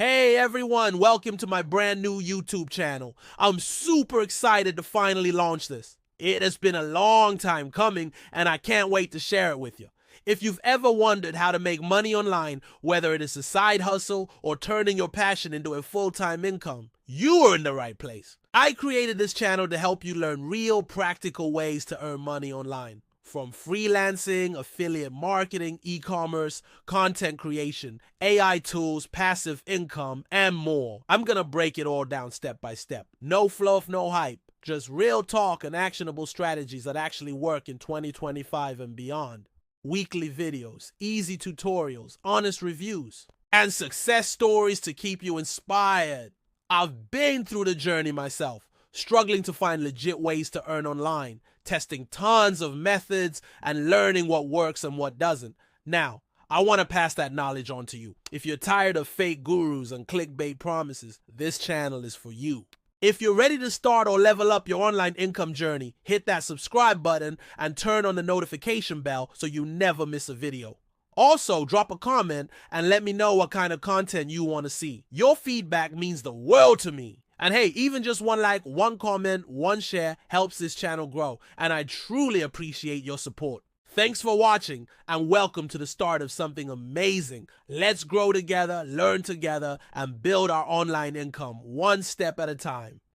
Hey everyone, welcome to my brand new YouTube channel. I'm super excited to finally launch this. It has been a long time coming and I can't wait to share it with you. If you've ever wondered how to make money online, whether it is a side hustle or turning your passion into a full-time income, you are in the right place. I created this channel to help you learn real practical ways to earn money online. From freelancing, affiliate marketing, e-commerce, content creation, AI tools, passive income, and more. I'm gonna break it all down step by step. No fluff, no hype. Just real talk and actionable strategies that actually work in 2025 and beyond. Weekly videos, easy tutorials, honest reviews, and success stories to keep you inspired. I've been through the journey myself, struggling to find legit ways to earn online, testing tons of methods and learning what works and what doesn't. Now, I want to pass that knowledge on to you. If you're tired of fake gurus and clickbait promises, this channel is for you. If you're ready to start or level up your online income journey, hit that subscribe button and turn on the notification bell so you never miss a video. Also, drop a comment and let me know what kind of content you want to see. Your feedback means the world to me. And hey, even just one like, one comment, one share helps this channel grow, and I truly appreciate your support. Thanks for watching, and welcome to the start of something amazing. Let's grow together, learn together, and build our online income one step at a time.